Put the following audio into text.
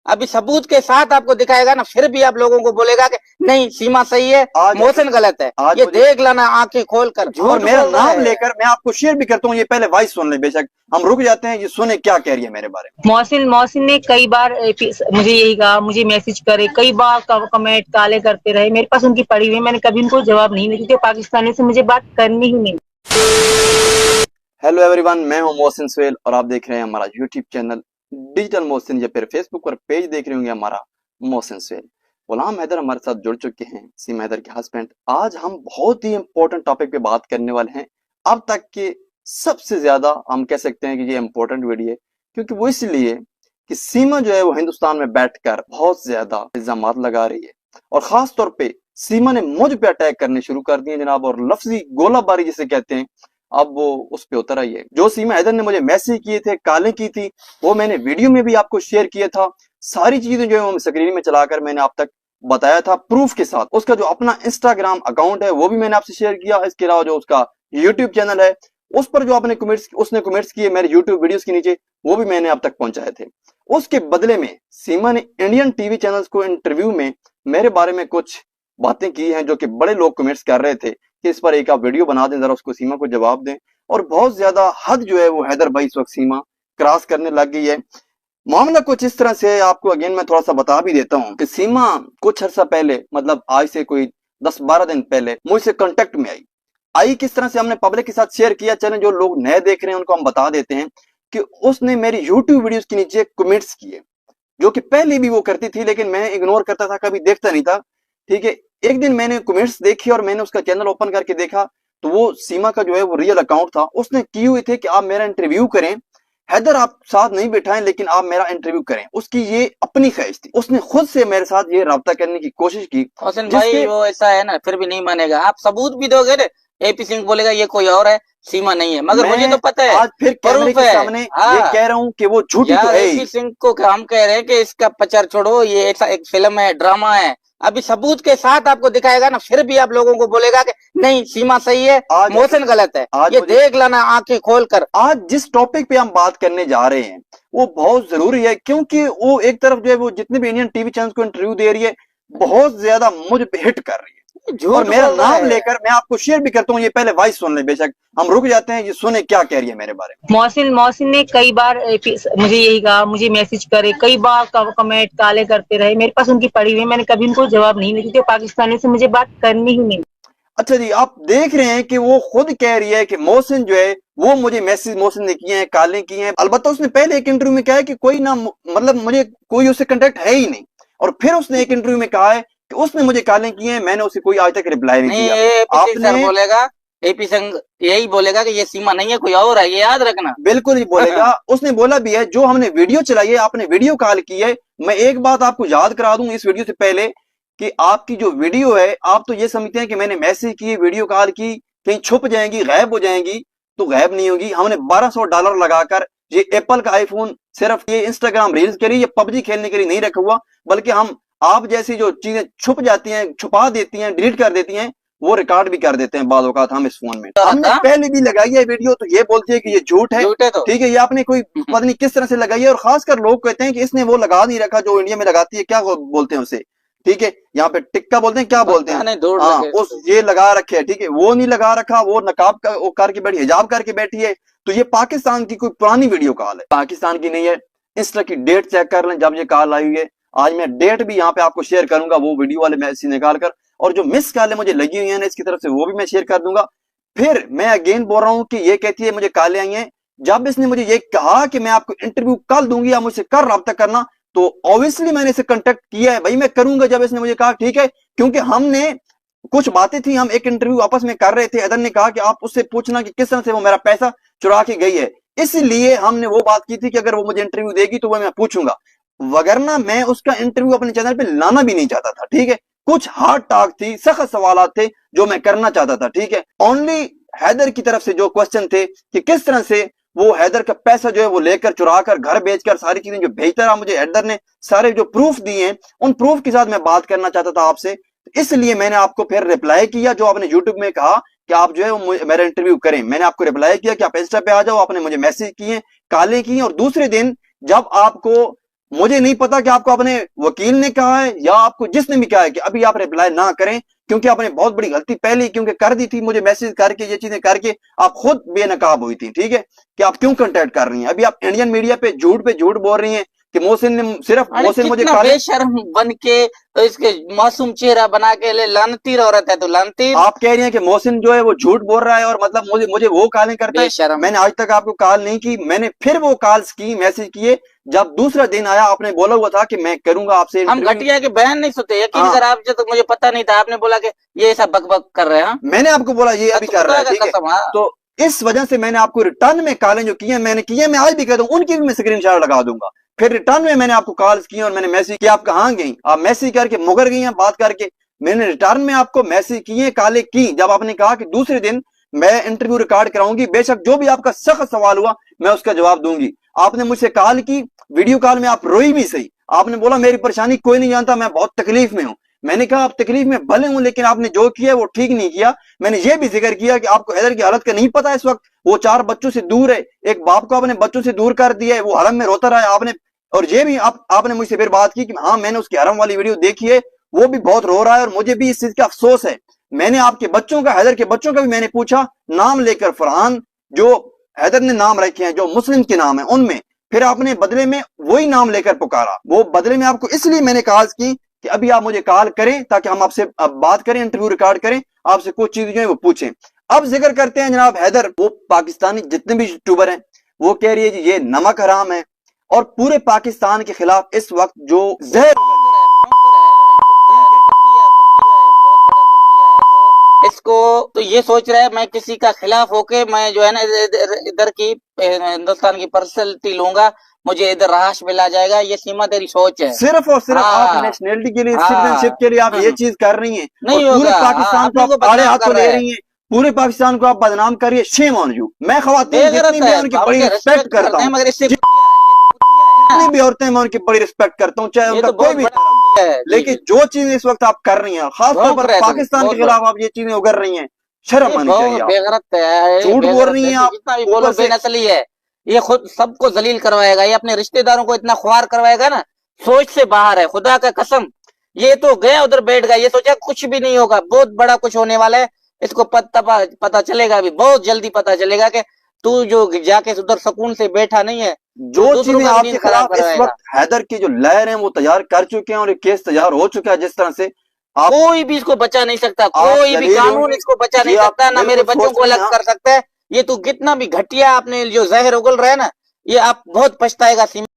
अभी सबूत के साथ आपको दिखाएगा ना, फिर भी आप लोगों को बोलेगा कि नहीं सीमा सही है, मोहसिन गलत है। ये देख लेना आंखें खोल कर। और मेरा नाम लेकर मैं आपको शेयर भी करता हूँ, ये पहले वॉइस सुन ले, बेशक हम रुक जाते हैं, ये सुने क्या कह रही है मेरे बारे में। मोहसिन ने कई बार मुझे यही कहा, मुझे मैसेज करे, कई बार कमेंट काले करते रहे, मेरे पास उनकी पड़ी हुई, मैंने कभी उनको जवाब नहीं दिया क्योंकि पाकिस्तानी से मुझे बात करनी ही नहीं। हेलो एवरीवन, मैं हूं मोहसिन सुहेल और आप देख रहे हैं हमारा यूट्यूब चैनल डिजिटल मोहसिन, या फिर फेसबुक पर पेज देख रहे होंगे हमारा मोहसिन सुहेल। गुलाम हैदर हमारे साथ जुड़ चुके हैं, सीमा हैदर के हस्बैंड। आज हम बहुत ही इंपॉर्टेंट टॉपिक पे बात करने वाले हैं। अब तक के सबसे ज्यादा हम कह सकते हैं कि ये इंपॉर्टेंट वीडियो है, क्योंकि वो इसलिए कि सीमा जो है वो हिंदुस्तान में बैठकर बहुत ज्यादा इल्जाम लगा रही है, और खास तौर पे सीमा ने मुझ पे अटैक करने शुरू कर दिए जनाब, और लफ्जी गोलाबारी जिसे कहते हैं, अब वो उस पे उतर आई है। जो सीमा हैदर ने मुझे मैसेज किए थे, कॉलें की थी, वो मैंने वीडियो में भी आपको शेयर किया था। सारी चीजें जो है वो स्क्रीन में चलाकर मैंने आप तक बताया था प्रूफ के साथ। उसका जो अपना इंस्टाग्राम अकाउंट है वो भी मैंने आपसे शेयर किया। इसके अलावा जो उसका यूट्यूब चैनल है उस पर जो आपने उसने कमेंट्स किए मेरे यूट्यूब वीडियोस के नीचे, वो भी मैंने आप तक पहुंचाए थे। उसके बदले में सीमा ने इंडियन टीवी चैनल्स को इंटरव्यू में मेरे बारे में कुछ बातें की हैं, जो कि बड़े लोग कमेंट्स कर रहे थे कि इस पर एक आप वीडियो बना दें, जरा उसको सीमा को जवाब दें। और बहुत ज्यादा हद जो है वो हैदर भाई इस वक्त सीमा क्रॉस करने लग गई है। मामला कुछ इस तरह से, आपको अगेन मैं थोड़ा सा बता भी देता हूँ कि सीमा कुछ अर्सा पहले, मतलब आज से कोई 10-12 दिन पहले मुझसे कांटेक्ट में आई। किस तरह से हमने पब्लिक के साथ शेयर किया, चलें जो लोग नए देख रहे हैं उनको हम बता देते हैं कि उसने मेरी यूट्यूब वीडियोस के नीचे कमेंट्स किए, जो कि पहले भी वो करती थी लेकिन मैं इग्नोर करता था, कभी देखता नहीं था। ठीक है, एक दिन मैंने कमेंट्स देखी और मैंने उसका चैनल ओपन करके देखा तो वो सीमा का जो है वो रियल अकाउंट था। उसने किए हुए थे कि आप मेरा इंटरव्यू करें, हैदर आप साथ नहीं बैठाएं लेकिन आप मेरा इंटरव्यू करें। उसकी ये अपनी ख्वाहिश थी, उसने खुद से मेरे साथ ये राब्ता करने की कोशिश की। मोहसिन भाई वो ऐसा है ना, फिर भी नहीं मानेगा। आप सबूत भी दोगे ना, एपी सिंह बोलेगा ये कोई और है, सीमा नहीं है, मगर मुझे तो पता है। आज फिर कैमरे के सामने ये कह रहा हूँ कि वो झूठी तो है। एपी सिंह को हम कह रहे हैं कि इसका प्रचार छोड़ो, ये एक फिल्म है, ड्रामा है। अभी सबूत के साथ आपको दिखाएगा ना, फिर भी आप लोगों को बोलेगा कि नहीं सीमा सही है, मोहसिन गलत है। ये देख लेना आंखें खोल कर। आज जिस टॉपिक पे हम बात करने जा रहे हैं वो बहुत जरूरी है, क्योंकि वो एक तरफ जो है वो जितने भी इंडियन टीवी चैनल को इंटरव्यू दे रही है, बहुत ज्यादा मुझ पे हिट कर रही है, और मेरा नाम लेकर मैं आपको शेयर भी करता हूँ। ये पहले वॉइस सुन ले, बेशक हम रुक जाते हैं, ये सुने क्या कह रही है मेरे बारे में। मोहसिन ने कई बार मुझे यही कहा, मुझे मैसेज करे, कई बार कमेंट काले करते रहे, मेरे पास उनकी पड़ी हुई, मैंने कभी उनको जवाब नहीं दिया क्योंकि पाकिस्तानी से मुझे बात करनी ही नहीं। अच्छा जी, आप देख रहे हैं कि वो खुद कह रही है कि मोहसिन जो है वो मुझे मैसेज मोहसिन ने किए हैं, कालें की हैं। अलबत्ता उसने पहले एक इंटरव्यू में कहा है कि कोई ना, मतलब मुझे कोई उससे कांटेक्ट है ही नहीं, और फिर उसने एक इंटरव्यू में कहा है कि उसने मुझे कालें की हैं, मैंने उसे कोई आज तक रिप्लाई नहीं किया। आपने बोलेगा, एपी सिंह यही बोलेगा कि ये सीमा नहीं है, कोई और है, ये याद रखना। बिल्कुल ही बोलेगा। उसने बोला भी है, जो हमने वीडियो चलाई है, आपने वीडियो कॉल की है। मैं एक बात आपको याद करा दूं इस वीडियो से पहले कि आपकी जो वीडियो है, आप तो ये समझते हैं कि मैंने मैसेज की, वीडियो कॉल की, कहीं छुप जाएंगी, गायब हो जाएंगी, तो गायब नहीं होगी। हमने $1200 लगाकर ये एप्पल का आईफोन सिर्फ ये इंस्टाग्राम रील्स के लिए, ये पबजी खेलने के लिए नहीं रखा हुआ, बल्कि हम आप जैसी जो चीजें छुप जाती हैं, छुपा देती हैं, डिलीट कर देती हैं, वो रिकॉर्ड भी कर देते हैं बाद औकात हम इस फोन में। हमने पहले भी लगाई है वीडियो, तो ये बोलती है कि ये झूठ है। ठीक है, ये आपने कोई पता नहीं किस तरह से लगाई है, और खासकर लोग कहते हैं कि इसने वो लगा नहीं रखा जो इंडिया में लगाती है, क्या बोलते हैं उसे, ठीक है, यहाँ पे टिक्का बोलते हैं, क्या बोलते हैं, हाँ, उस ये लगा रखे है। ठीक है, वो नहीं लगा रखा, वो नकाब करके बैठी, हिजाब करके बैठी है। तो ये पाकिस्तान की कोई पुरानी वीडियो कॉल है, पाकिस्तान की नहीं है। इंस्टा की डेट चेक कर लें जब ये कॉल आई हुई है। आज मैं डेट भी यहाँ पे आपको शेयर करूंगा, वो वीडियो वाले मैसेज निकाल कर, और जो मिस कॉलें मुझे लगी हुई है ना इसकी तरफ से, वो भी मैं शेयर कर दूंगा। फिर मैं अगेन बोल रहा हूँ कि ये कहती है मुझे कॉलें आई हैं। जब इसने मुझे ये कहा कि मैं आपको इंटरव्यू कल दूंगी, आप मुझसे कर रब्ता करना, तो ऑब्वियसली मैंने इसे कांटेक्ट किया है, भाई मैं करूंगा जब इसने मुझे कहा। ठीक है, क्योंकि हमने कुछ बातें थी, हम एक इंटरव्यू आपस में कर रहे थे। हैदर ने कहा कि आप उससे पूछना कि किस तरह से वो मेरा पैसा चुरा के गई है, इसलिए हमने वो बात की थी कि अगर वो मुझे इंटरव्यू देगी तो वो मैं पूछूंगा, वगरना मैं उसका इंटरव्यू अपने चैनल पे लाना भी नहीं चाहता था। ठीक है, कुछ हार्ड टॉक थी, सख्त सवाल थे जो मैं करना चाहता था। ठीक है, ओनली हैदर की तरफ से जो क्वेश्चन थे कि किस तरह से वो हैदर का पैसा जो है वो लेकर, चुरा कर, घर बेचकर, सारी चीजें जो भेजता रहा मुझे हैदर ने, सारे जो प्रूफ दिए हैं, उन प्रूफ के साथ मैं बात करना चाहता था आपसे। इसलिए मैंने आपको फिर रिप्लाई किया, जो आपने यूट्यूब में कहा कि आप जो है मेरा इंटरव्यू करें, मैंने आपको रिप्लाई किया कि आप इंस्टा पे आ जाओ। आपने मुझे मैसेज किए, कॉलें की, और दूसरे दिन जब आपको मुझे नहीं पता कि आपको अपने वकील ने कहा है या आपको जिसने भी कहा है कि अभी आप रिप्लाई ना करें, क्योंकि आपने बहुत बड़ी गलती पहले क्योंकि कर दी थी, मुझे मैसेज करके ये चीजें करके आप खुद बेनकाब हुई थी, ठीक है, कि आप क्यों कांटेक्ट कर रही हैं। अभी आप इंडियन मीडिया पे झूठ बोल रही हैं कि मोहसिन ने सिर्फ मोहसिन मुझे बेशर्म बन के तो इसके मासूम चेहरा बना के ले लानती औरत है, तो लानती। आप कह रही हैं कि मोहसिन जो है वो झूठ बोल रहा है और मतलब मुझे वो कॉलें करता है। मैंने आज तक आपको कॉल नहीं की, मैंने फिर वो कॉल्स की, मैसेज किए, जब दूसरा दिन आया आपने बोला हुआ था कि मैं करूंगा आपसे। हम घटिया के बयान नहीं सुनते, यकीन कर आप, जो तो मुझे पता नहीं था, आपने बोला कि ये ऐसा बकबक कर रहे हैं। मैंने आपको बोला ये अभी कर रहा है, ठीक है? तो इस वजह से मैंने आपको रिटर्न में कॉलें जो किए मैंने किए, मैं आज भी कह दूं उनकी भी मैं स्क्रीनशॉट लगा दूंगा। फिर रिटर्न में मैंने आपको कॉल्स की और मैंने मैसेज किया, आप कहाँ गई, आप मैसेज करके मुकर गई हैं बात करके। मैंने रिटर्न में आपको मैसेज किए, कॉलें की, जब आपने कहा कि दूसरे दिन मैं इंटरव्यू रिकॉर्ड कराऊंगी, बेशक जो भी आपका सख्त सवाल हुआ मैं उसका जवाब दूंगी। आपने मुझसे कॉल की, वीडियो कॉल में आप रोई भी सही, आपने बोला मेरी परेशानी कोई नहीं जानता, मैं बहुत तकलीफ में हूं। मैंने कहा आप तकलीफ में भले हूं, लेकिन आपने जो किया वो ठीक नहीं किया। मैंने ये भी जिक्र किया कि आपको हैदर की हालत का नहीं पता इस वक्त, वो 4 बच्चों से दूर है, एक बाप को आपने बच्चों से दूर कर दिया है, वो हरम में रोता रहा है आपने। और ये भी आपने मुझसे फिर बात की कि हाँ मैंने उसकी हरम वाली वीडियो देखी है, वो भी बहुत रो रहा है और मुझे भी इस चीज का अफसोस है। मैंने आपके बच्चों का, हैदर के बच्चों का भी मैंने पूछा, नाम लेकर फरहान जो हैदर ने नाम रखे हैं जो मुस्लिम के नाम है उनमें, फिर आपने बदले में वही नाम लेकर पुकारा। वो बदले में आपको इसलिए मैंने कॉल की कि अभी आप मुझे कॉल करें ताकि हम आपसे बात करें, इंटरव्यू रिकॉर्ड करें, आपसे कुछ चीजें जो है वो पूछें। अब जिक्र करते हैं जनाब हैदर, वो पाकिस्तानी जितने भी यूट्यूबर हैं वो कह रही है जी ये नमक हराम है और पूरे पाकिस्तान के खिलाफ इस वक्त जो जहर इसको तो ये सोच रहा है मैं किसी का खिलाफ होके मैं जो है ना इधर की हिंदुस्तान की पर्सनैलिटी लूंगा, मुझे इधर राश मिला जाएगा। ये सीमा तेरी सोच है, सिर्फ और सिर्फ आप नेशनलिटी के लिए, सिटीजनशिप के लिए आप ये चीज कर रही हैं, नहीं पूरे पाकिस्तान को आप आड़े हाथों ले रही हैं, पूरे पाकिस्तान को आप बदनाम कर रही है। Shame on you. मैं ख्वातीन जितनी भी उनकी बड़ी रिस्पेक्ट करता हूँ, मगर इससे जितनी भी औरतें मैं उनकी बड़ी रिस्पेक्ट करता हूँ, चाहे उनका कोई भी, लेकिन जो चीज इस वक्त आप कर रही हैं खासतौर पर पाकिस्तान के खिलाफ आप ये चीजें उगर रही हैं, शर्म आनी चाहिए। बेगरत है, झूठ बोल रही हैं आप, जितना भी बोलो बेनस्ली है। ये खुद सबको जलील करवाएगा, ये अपने रिश्तेदारों को इतना ख्वार करवाएगा ना, सोच से बाहर है, खुदा का कसम। ये तो गया उधर बैठ गया, ये सोचा कुछ भी नहीं होगा, बहुत बड़ा कुछ होने वाला है। इसको पता चलेगा, अभी बहुत जल्दी पता चलेगा कि तू जो जाके उधर सुकून से बैठा नहीं है। जो चीजें आपके खिलाफ इस वक्त हैदर की जो लहर है वो तैयार कर चुके हैं और ये केस तैयार हो चुका है, जिस तरह से कोई भी इसको बचा नहीं सकता, कोई भी कानून इसको बचा नहीं सकता, ना मेरे बच्चों को अलग कर सकता है। ये तो कितना भी घटिया आपने जो जहर उगल रहा है ना, ये आप बहुत पछताएगा।